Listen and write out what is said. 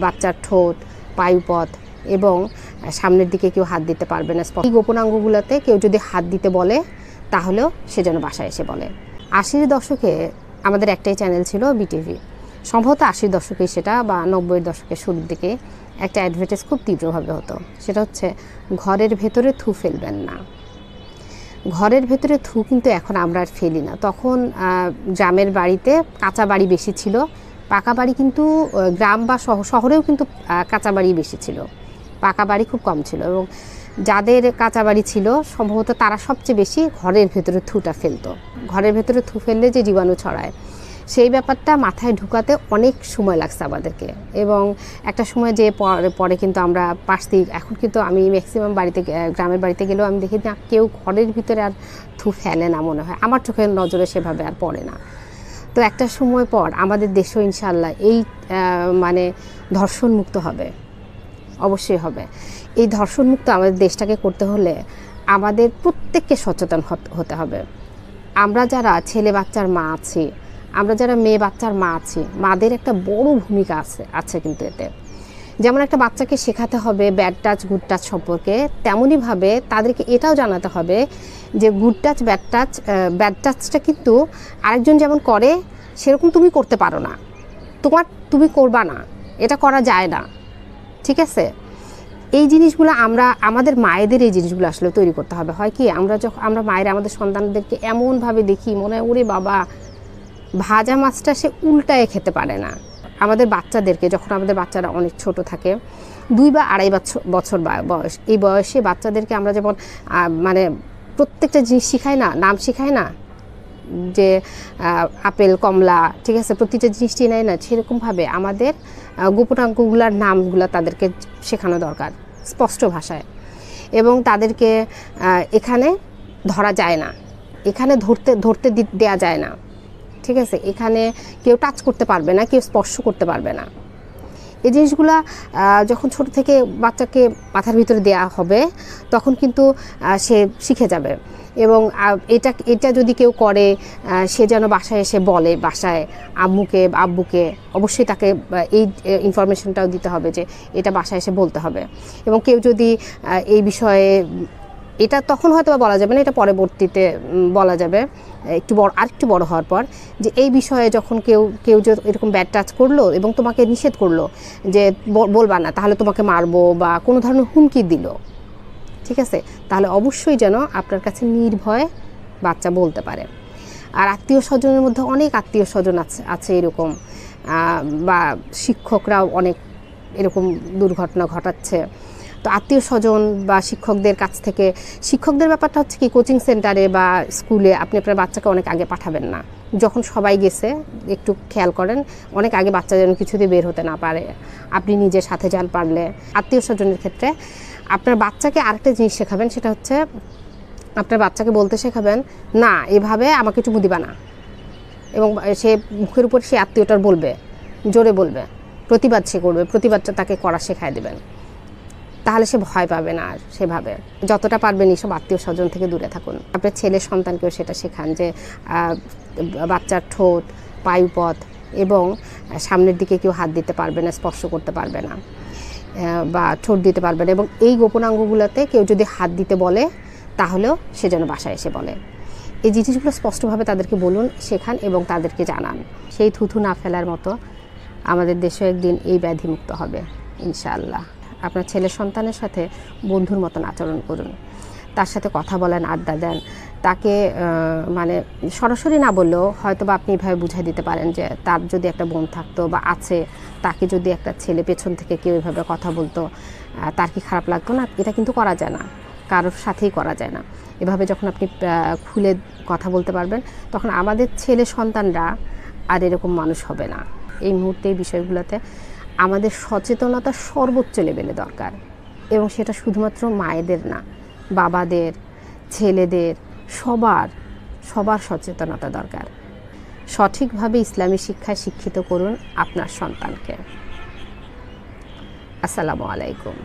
বাচ্চার ঠোঁট, পায়ুপথ এবং সামনের দিকে কেউ হাত দিতে পারবে না। এই গোপনাঙ্গগুলোতে কেউ যদি হাত দিতে বলে তাহলেও সে যেন বাসায় এসে বলে। ৮০-এর দশকে আমাদের একটাই চ্যানেল ছিল বিটিভি, সম্ভবত ৮০-এর দশকে সেটা বা ৯০-এর দশকের শুরুর দিকে একটা অ্যাডভার্টাইজ খুব তীব্রভাবে হতো। সেটা হচ্ছে ঘরের ভেতরে থু ফেলবেন না। ঘরের ভেতরে থু কিন্তু এখন আমরা আর ফেলি না। তখন গ্রামের বাড়িতে কাঁচা বাড়ি বেশি ছিল, পাকা বাড়ি কিন্তু গ্রাম বা শহরেও কিন্তু কাঁচা বাড়ি বেশি ছিল, পাকা বাড়ি খুব কম ছিল। এবং যাদের কাঁচা বাড়ি ছিল সম্ভবত তারা সবচেয়ে বেশি ঘরের ভেতরে থুটা ফেলতো। ঘরের ভেতরে থু ফেললে যে জীবাণু ছড়ায় সেই ব্যাপারটা মাথায় ঢুকাতে অনেক সময় লাগছে আমাদেরকে। এবং একটা সময় যে পরে কিন্তু আমরা পারছি। এখন কিন্তু আমি ম্যাক্সিমাম বাড়িতে, গ্রামের বাড়িতে গেলেও আমি দেখি না কেউ ঘরের ভিতরে আর থু ফেলে না, মনে হয় আমার চোখের নজরে সেভাবে আর পড়ে না। তো একটা সময় পর আমাদের দেশও ইনশাআল্লাহ এই মানে ধর্ষণ মুক্ত হবে, অবশ্যই হবে। এই ধর্ষণ মুক্ত আমাদের দেশটাকে করতে হলে আমাদের প্রত্যেককে সচেতন হতে হবে। আমরা যারা ছেলে বাচ্চার মা আছি, আমরা যারা মেয়ে বাচ্চার মা আছি, মাদের একটা বড় ভূমিকা আছে কিন্তু এতে। যেমন একটা বাচ্চাকে শেখাতে হবে ব্যাড টাচ গুড টাচ সম্পর্কে, তেমনইভাবে তাদেরকে এটাও জানাতে হবে যে গুড টাচ ব্যাড টাচটা কিন্তু আরেকজন যেমন করে সেরকম তুমি করতে পারো না, তুমি করবা না, এটা করা যায় না, ঠিক আছে? এই জিনিসগুলো আমাদের মায়েদের এই জিনিসগুলো আসলে তৈরি করতে হবে। হয় কি, আমরা মায়েরা আমাদের সন্তানদেরকে এমনভাবে দেখি মনে হয় ওরে বাবা ভাজা মাছটা সে উল্টায় খেতে পারে না। আমাদের বাচ্চাদেরকে, যখন আমাদের বাচ্চারা অনেক ছোট থাকে, 2 বা 2.5 বছর বয়স, এই বয়সে বাচ্চাদেরকে আমরা যেমন মানে প্রত্যেকটা জিনিস শিখাই না, নাম শিখাই না, যে আপেল কমলা, ঠিক আছে, প্রতিটা জিনিসটি নেয় না, সেরকমভাবে আমাদের গোপনাঙ্গগুলার নামগুলো তাদেরকে শেখানো দরকার স্পষ্ট ভাষায়। এবং তাদেরকে এখানে ধরা যায় না, এখানে ধরতে দেয়া যায় না, ঠিক আছে? এখানে কেউ টাচ করতে পারবে না, কেউ স্পর্শ করতে পারবে না। এই জিনিসগুলা যখন ছোট থেকে বাচ্চাকে মাথার ভিতরে দেয়া হবে তখন কিন্তু সে শিখে যাবে। এবং এটা যদি কেউ করে সে যেন বাসায় এসে বলে, বাসায় আব্বুকে অবশ্যই তাকে এই ইনফরমেশনটাও দিতে হবে যে এটা বাসায় এসে বলতে হবে। এবং কেউ যদি এই বিষয়ে, এটা তখন হয়তো বলা যাবে না, এটা পরবর্তীতে বলা যাবে আরেকটু বড় হওয়ার পর, যে এই বিষয়ে যখন কেউ যে এরকম ব্যাড টাচ করলো এবং তোমাকে নিষেধ করলো যে বলবা না, তাহলে তোমাকে মারবো বা কোনো ধরনের হুমকি দিল, ঠিক আছে, তাহলে অবশ্যই যেন আপনার কাছে নির্ভয়ে বাচ্চা বলতে পারে। আর আত্মীয় স্বজনের মধ্যে অনেক আত্মীয় স্বজন আছে এরকম, বা শিক্ষকরাও অনেক এরকম দুর্ঘটনা ঘটাচ্ছে। তো আত্মীয় স্বজন বা শিক্ষকদের কাছ থেকে, শিক্ষকদের ব্যাপারটা হচ্ছে কি, কোচিং সেন্টারে বা স্কুলে আপনি আপনার বাচ্চাকে অনেক আগে পাঠাবেন না। যখন সবাই গেছে একটু খেয়াল করেন, অনেক আগে বাচ্চা যেন কিছুতে বের হতে না পারে, আপনি নিজের সাথে যান পারলে। আত্মীয় স্বজনের ক্ষেত্রে আপনার বাচ্চাকে আরেকটা জিনিস শেখাবেন, সেটা হচ্ছে আপনার বাচ্চাকে বলতে শেখাবেন, না এভাবে আমাকে চুমু দিবা না। এবং সে মুখের উপর সে আত্মীয়টার বলবে, জোরে বলবে, প্রতিবাদ সে করবে, প্রতিবাদটা তাকে করা শেখায় দেবেন, তাহলে সে ভয় পাবে না। আর সেভাবে যতটা পারবেন এইসব আত্মীয় স্বজন থেকে দূরে থাকুন। আপনার ছেলের সন্তানকেও সেটা শেখান যে বাচ্চার ঠোঁট, পায়ুপথ এবং সামনের দিকে কেউ হাত দিতে পারবে না, স্পর্শ করতে পারবে না বা ঠোঁট দিতে পারবে না। এবং এই গোপনাঙ্গগুলোতে কেউ যদি হাত দিতে বলে তাহলেও সে যেন বাসায় এসে বলে। এই জিনিসগুলো স্পষ্টভাবে তাদেরকে বলুন, শেখান এবং তাদেরকে জানান। সেই থুথু না ফেলার মতো আমাদের দেশে একদিন এই ব্যাধিমুক্ত হবে ইনশাআল্লাহ। আপনার ছেলের সন্তানের সাথে বন্ধুর মতন আচরণ করুন, তার সাথে কথা বলেন, আড্ডা দেন, তাকে মানে সরাসরি না বললেও হয়তো বা আপনি এভাবে বুঝিয়ে দিতে পারেন যে তার যদি একটা বোন থাকতো বা আছে, তাকে যদি একটা ছেলে পেছন থেকে কেউ এভাবে কথা বলতো তার কি খারাপ লাগতো না? এটা কিন্তু করা যায় না, কারোর সাথেই করা যায় না। এভাবে যখন আপনি খুলে কথা বলতে পারবেন তখন আমাদের ছেলে সন্তানরা আর এরকম মানুষ হবে না। এই মুহূর্তে এই বিষয়গুলোতে আমাদের সচেতনতা সর্বোচ্চ লেভেলে দরকার। এবং সেটা শুধুমাত্র মায়েদের না, বাবাদের, ছেলেদের, সবার সচেতনতা দরকার। সঠিকভাবে ইসলামী শিক্ষায় শিক্ষিত করুন আপনার সন্তানকে। আসসালামু আলাইকুম।